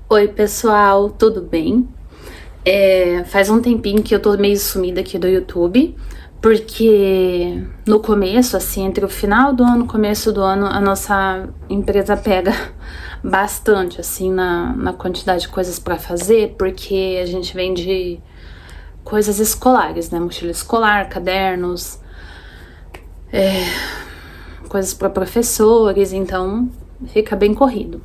Oi, pessoal, tudo bem? Faz um tempinho que eu tô meio sumida aqui do YouTube, porque no começo, assim, entre o final do ano e o começo do ano, a nossa empresa pega bastante, assim, na quantidade de coisas para fazer, porque a gente vende coisas escolares, né? Mochila escolar, cadernos, coisas para professores, então fica bem corrido.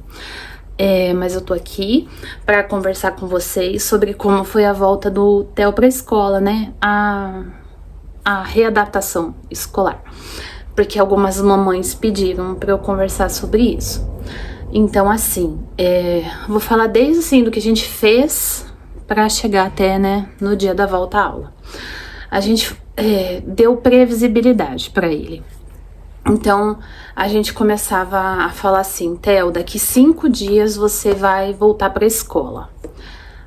Mas eu tô aqui para conversar com vocês sobre como foi a volta do Theo pra escola, né? A readaptação escolar. Porque algumas mamães pediram para eu conversar sobre isso. Então, assim, vou falar desde assim do que a gente fez para chegar até, né, no dia da volta à aula. A gente deu previsibilidade para ele. Então, a gente começava a falar assim: Theo, daqui 5 dias você vai voltar pra escola.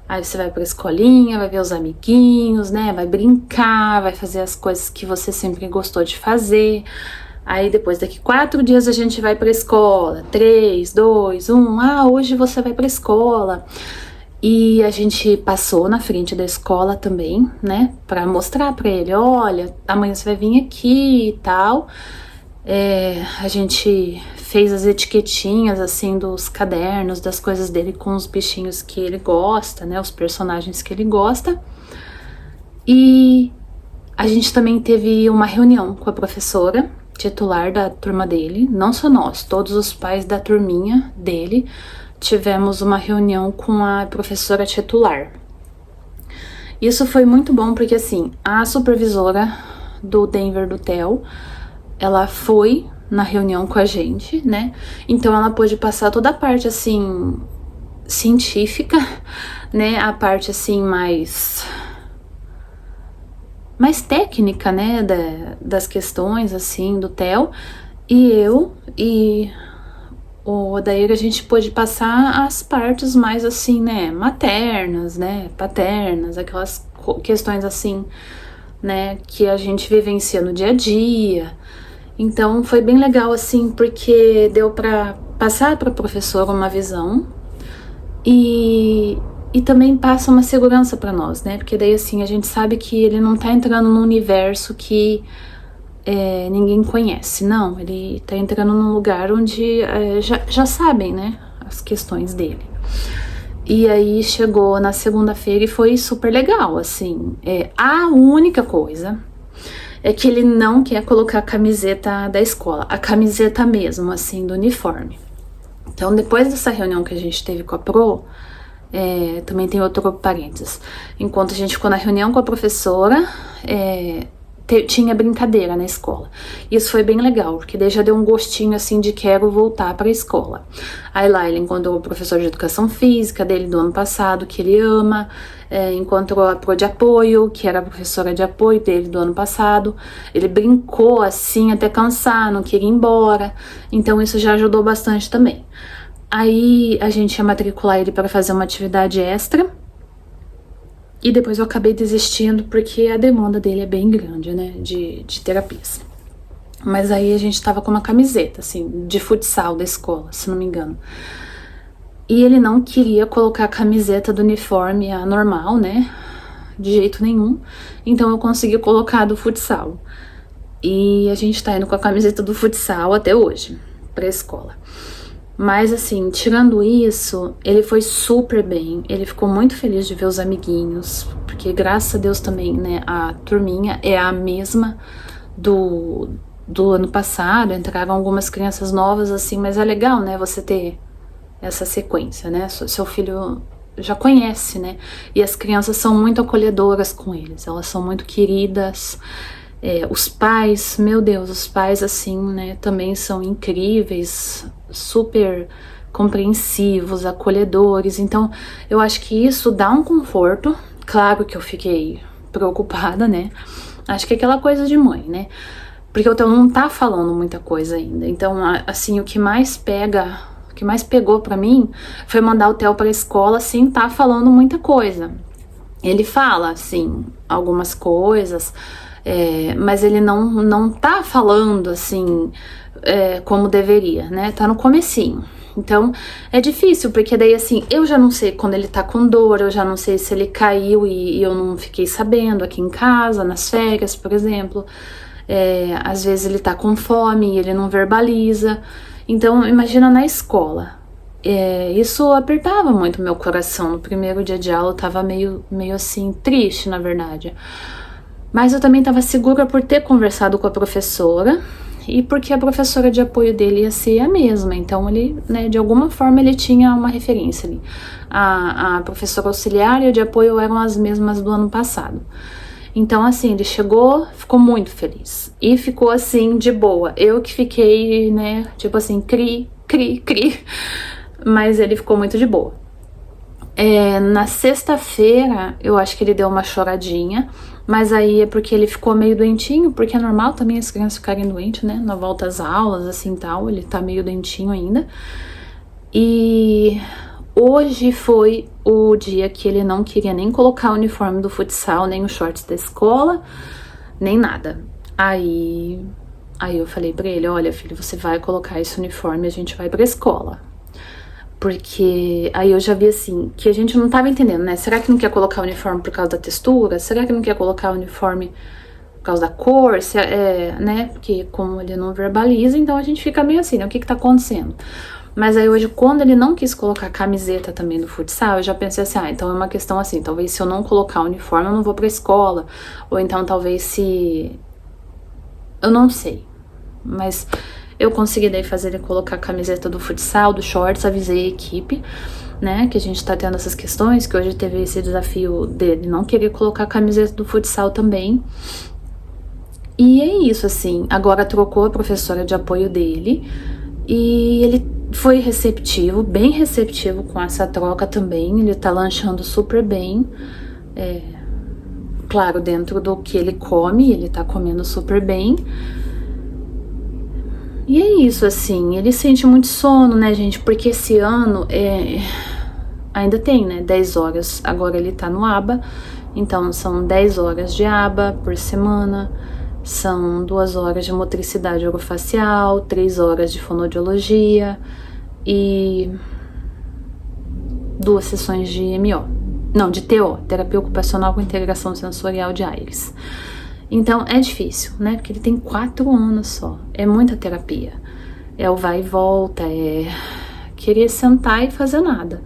Aí você vai pra escolinha, vai ver os amiguinhos, né? Vai brincar, vai fazer as coisas que você sempre gostou de fazer. Aí depois, daqui 4 dias a gente vai pra escola. 3, 2, 1. Hoje você vai pra escola. E a gente passou na frente da escola também, né? Pra mostrar pra ele: olha, amanhã você vai vir aqui e tal. A gente fez as etiquetinhas assim dos cadernos, das coisas dele com os bichinhos que ele gosta, né? Os personagens que ele gosta. E a gente também teve uma reunião com a professora titular da turma dele, não só nós, todos os pais da turminha dele tivemos uma reunião com a professora titular. Isso foi muito bom porque assim, a supervisora do Denver do Theo, ela foi na reunião com a gente, né? Então ela pôde passar toda a parte assim científica, né? A parte assim mais técnica, né? Das questões assim do Theo. E eu e o Odair, a gente pôde passar as partes mais assim, né? Maternas, né? Paternas, aquelas questões assim, né? Que a gente vivencia no dia a dia. Então foi bem legal assim, porque deu para passar para a professora uma visão e também passa uma segurança para nós, né? Porque daí assim a gente sabe que ele não tá entrando num universo que ninguém conhece, não. Ele tá entrando num lugar onde já sabem, né? As questões dele. E aí chegou na segunda-feira e foi super legal, assim. A única coisa é que ele não quer colocar a camiseta da escola, a camiseta mesmo, assim, do uniforme. Então, depois dessa reunião que a gente teve com a Pro, também tem outro parênteses. Enquanto a gente ficou na reunião com a professora, tinha brincadeira na escola. Isso foi bem legal, porque daí já deu um gostinho assim de quero voltar para a escola. Aí lá ele encontrou o professor de educação física dele do ano passado, que ele ama, encontrou a Pro de apoio, que era a professora de apoio dele do ano passado. Ele brincou assim até cansar, não queria ir embora, então isso já ajudou bastante também. Aí a gente ia matricular ele para fazer uma atividade extra. E depois eu acabei desistindo porque a demanda dele é bem grande, né, de terapias. Mas aí a gente tava com uma camiseta, assim, de futsal da escola, se não me engano. E ele não queria colocar a camiseta do uniforme, a normal, né, de jeito nenhum. Então eu consegui colocar a do futsal. E a gente tá indo com a camiseta do futsal até hoje, pra escola. Mas assim, tirando isso, ele foi super bem, ele ficou muito feliz de ver os amiguinhos, porque graças a Deus também, né, a turminha é a mesma do ano passado, entraram algumas crianças novas assim, mas é legal, né, você ter essa sequência, né, seu filho já conhece, né, e as crianças são muito acolhedoras com eles, elas são muito queridas. Os pais, meu Deus, os pais assim, né, também são incríveis, super compreensivos, acolhedores. Então, eu acho que isso dá um conforto. Claro que eu fiquei preocupada, né? Acho que é aquela coisa de mãe, né? Porque o Theo não tá falando muita coisa ainda. Então, assim, o que mais pegou pra mim foi mandar o Theo pra escola sem tá falando muita coisa. Ele fala, assim, algumas coisas, mas ele não tá falando assim como deveria, né? Tá no comecinho. Então, é difícil, porque daí assim, eu já não sei quando ele tá com dor, eu já não sei se ele caiu e eu não fiquei sabendo aqui em casa, nas férias, por exemplo. Às vezes ele tá com fome e ele não verbaliza. Então, imagina na escola. Isso apertava muito meu coração. No primeiro dia de aula eu tava meio assim, triste, na verdade. Mas eu também tava segura por ter conversado com a professora e porque a professora de apoio dele ia ser a mesma, então ele, né, de alguma forma ele tinha uma referência ali. A professora auxiliar e a de apoio eram as mesmas do ano passado. Então, assim, ele chegou, ficou muito feliz. E ficou, assim, de boa. Eu que fiquei, né, tipo assim, cri. Mas ele ficou muito de boa. Na sexta-feira, eu acho que ele deu uma choradinha. Mas aí é porque ele ficou meio doentinho, porque é normal também as crianças ficarem doentes, né? Na volta às aulas, assim, tal. Ele tá meio doentinho ainda. E hoje foi o dia que ele não queria nem colocar o uniforme do futsal, nem os shorts da escola, nem nada. Aí eu falei pra ele, olha, filho, você vai colocar esse uniforme e a gente vai pra escola. Porque aí eu já vi assim, que a gente não tava entendendo, né? Será que não quer colocar o uniforme por causa da textura? Será que não quer colocar o uniforme por causa da cor? Né? Porque como ele não verbaliza, então a gente fica meio assim, né? O que tá acontecendo? Mas aí hoje, quando ele não quis colocar a camiseta também do futsal, eu já pensei assim, então é uma questão assim, talvez se eu não colocar o uniforme, eu não vou pra escola. Ou então talvez se... Eu não sei. Mas eu consegui daí fazer ele colocar a camiseta do futsal, do shorts, avisei a equipe, né, que a gente tá tendo essas questões, que hoje teve esse desafio dele não querer colocar a camiseta do futsal também. E é isso, assim, agora trocou a professora de apoio dele e ele foi receptivo, bem receptivo com essa troca também, ele tá lanchando super bem, claro, dentro do que ele come, ele tá comendo super bem. E é isso, assim, ele sente muito sono, né, gente, porque esse ano ainda tem, né, 10 horas, agora ele tá no ABA, então são 10 horas de ABA por semana, são 2 horas de motricidade orofacial, 3 horas de fonoaudiologia e 2 sessões de MO, não, de TO, terapia ocupacional com integração sensorial de Aires. Então é difícil, né? Porque ele tem 4 anos só. É muita terapia. É o vai e volta, é querer sentar e fazer nada.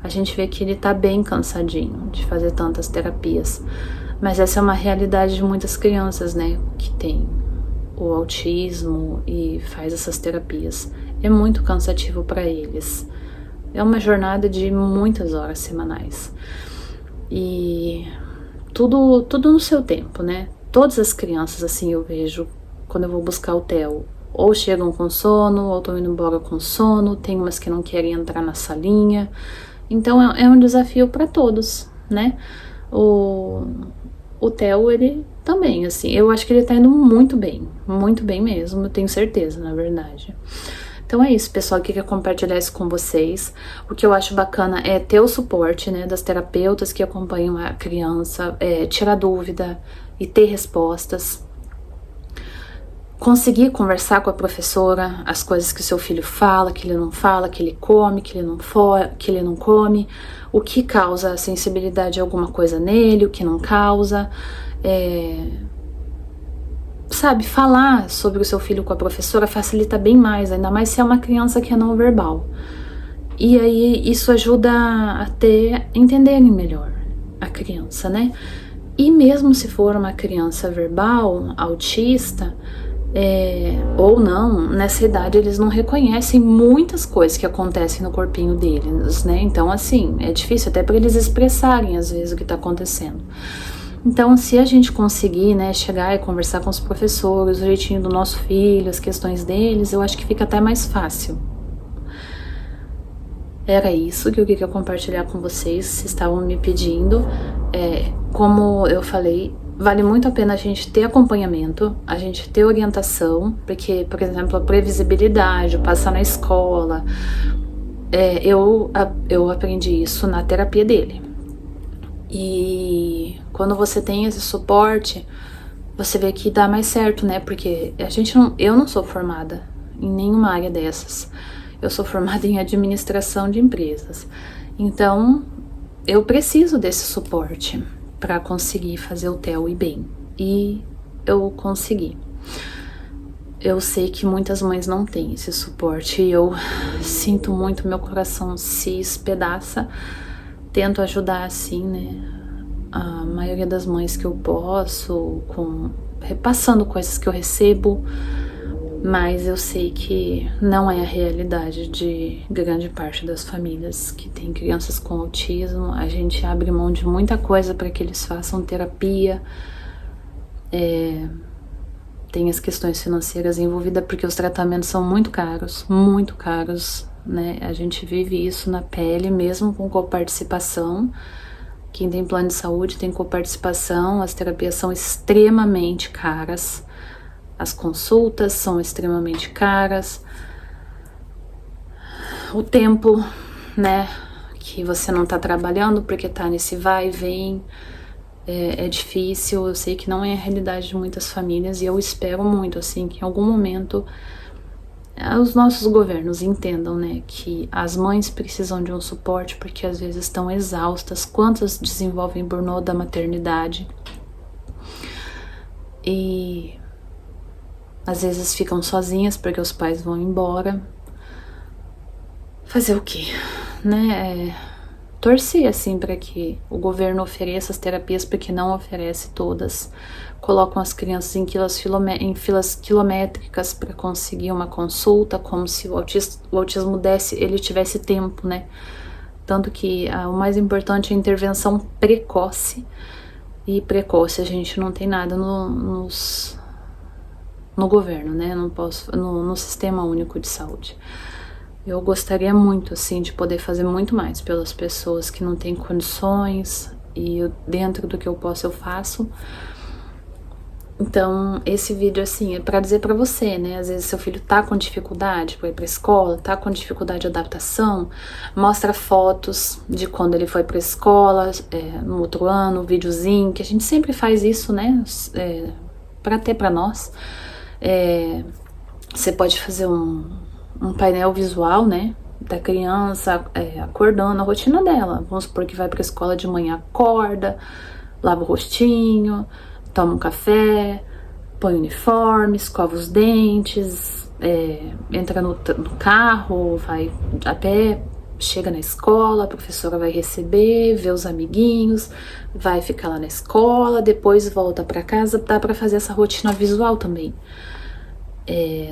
A gente vê que ele tá bem cansadinho de fazer tantas terapias. Mas essa é uma realidade de muitas crianças, né? Que tem o autismo e faz essas terapias. É muito cansativo para eles. É uma jornada de muitas horas semanais. E tudo no seu tempo, né? Todas as crianças, assim, eu vejo, quando eu vou buscar o Theo, ou chegam com sono, ou estão indo embora com sono, tem umas que não querem entrar na salinha. Então, é um desafio para todos, né? O Theo, ele também, assim, eu acho que ele tá indo muito bem mesmo, eu tenho certeza, na verdade. Então é isso, pessoal, eu queria compartilhar isso com vocês. O que eu acho bacana é ter o suporte, né, das terapeutas que acompanham a criança, tirar dúvida e ter respostas. Conseguir conversar com a professora as coisas que o seu filho fala, que ele não fala, que ele come, que ele não come, o que causa sensibilidade a alguma coisa nele, o que não causa. Sabe, falar sobre o seu filho com a professora facilita bem mais, ainda mais se é uma criança que é não verbal. E aí isso ajuda a entenderem melhor a criança, né? E mesmo se for uma criança verbal, autista, ou não, nessa idade eles não reconhecem muitas coisas que acontecem no corpinho deles, né? Então, assim, é difícil até para eles expressarem às vezes o que tá acontecendo. Então, se a gente conseguir, né, chegar e conversar com os professores, o jeitinho do nosso filho, as questões deles, eu acho que fica até mais fácil. Era isso que eu queria compartilhar com vocês, vocês estavam me pedindo. Como eu falei, vale muito a pena a gente ter acompanhamento, a gente ter orientação, porque, por exemplo, a previsibilidade, passar na escola, eu aprendi isso na terapia dele. E quando você tem esse suporte, você vê que dá mais certo, né? Porque eu não sou formada em nenhuma área dessas. Eu sou formada em administração de empresas, então eu preciso desse suporte para conseguir fazer o TEL ir bem, e eu consegui. Eu sei que muitas mães não têm esse suporte e eu sinto muito, meu coração se espedaça. Tento ajudar assim, né, a maioria das mães que eu posso, repassando coisas que eu recebo, mas eu sei que não é a realidade de grande parte das famílias que tem crianças com autismo. A gente abre mão de muita coisa para que eles façam terapia. Tem as questões financeiras envolvidas, porque os tratamentos são muito caros, né? A gente vive isso na pele, mesmo com coparticipação. Quem tem plano de saúde tem coparticipação, as terapias são extremamente caras, as consultas são extremamente caras, o tempo, né, que você não tá trabalhando porque tá nesse vai e vem, é difícil. Eu sei que não é a realidade de muitas famílias e eu espero muito, assim, que em algum momento os nossos governos entendam, né, que as mães precisam de um suporte porque às vezes estão exaustas. Quantas desenvolvem burnout da maternidade e às vezes ficam sozinhas porque os pais vão embora. Fazer o quê, né? Torcer assim para que o governo ofereça as terapias, porque não oferece todas. Colocam as crianças em filas quilométricas para conseguir uma consulta, como se o autismo ele tivesse tempo, né? Tanto que o mais importante é a intervenção precoce, e precoce a gente não tem nada no governo, né? Não posso, no Sistema Único de Saúde. Eu gostaria muito, assim, de poder fazer muito mais pelas pessoas que não têm condições, e dentro do que eu posso, eu faço. Então, esse vídeo, assim, é pra dizer pra você, né? Às vezes seu filho tá com dificuldade pra ir pra escola, tá com dificuldade de adaptação, mostra fotos de quando ele foi pra escola, no outro ano, videozinho, que a gente sempre faz isso, né? Pra ter pra nós. Você pode fazer um painel visual, né, da criança acordando, a rotina dela. Vamos supor que vai pra escola de manhã, acorda, lava o rostinho, toma um café, põe o uniforme, escova os dentes, entra no carro, vai a pé, chega na escola, a professora vai receber, vê os amiguinhos, vai ficar lá na escola, depois volta pra casa. Dá pra fazer essa rotina visual também.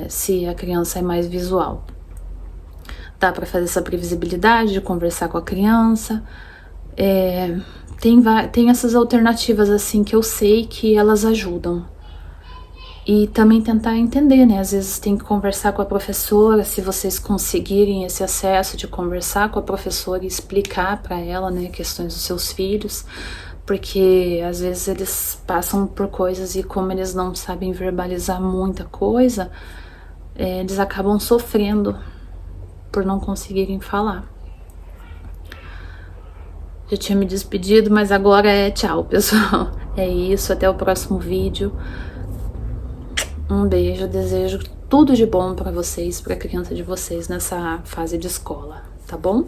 Se a criança é mais visual, dá para fazer essa previsibilidade de conversar com a criança. Tem essas alternativas, assim, que eu sei que elas ajudam. E também tentar entender, né? Às vezes tem que conversar com a professora, se vocês conseguirem esse acesso de conversar com a professora e explicar para ela, né, questões dos seus filhos, porque às vezes eles passam por coisas e como eles não sabem verbalizar muita coisa, eles acabam sofrendo por não conseguirem falar. Já tinha me despedido, mas agora tchau, pessoal. É isso, até o próximo vídeo. Um beijo, desejo tudo de bom para vocês, para a criança de vocês nessa fase de escola, tá bom?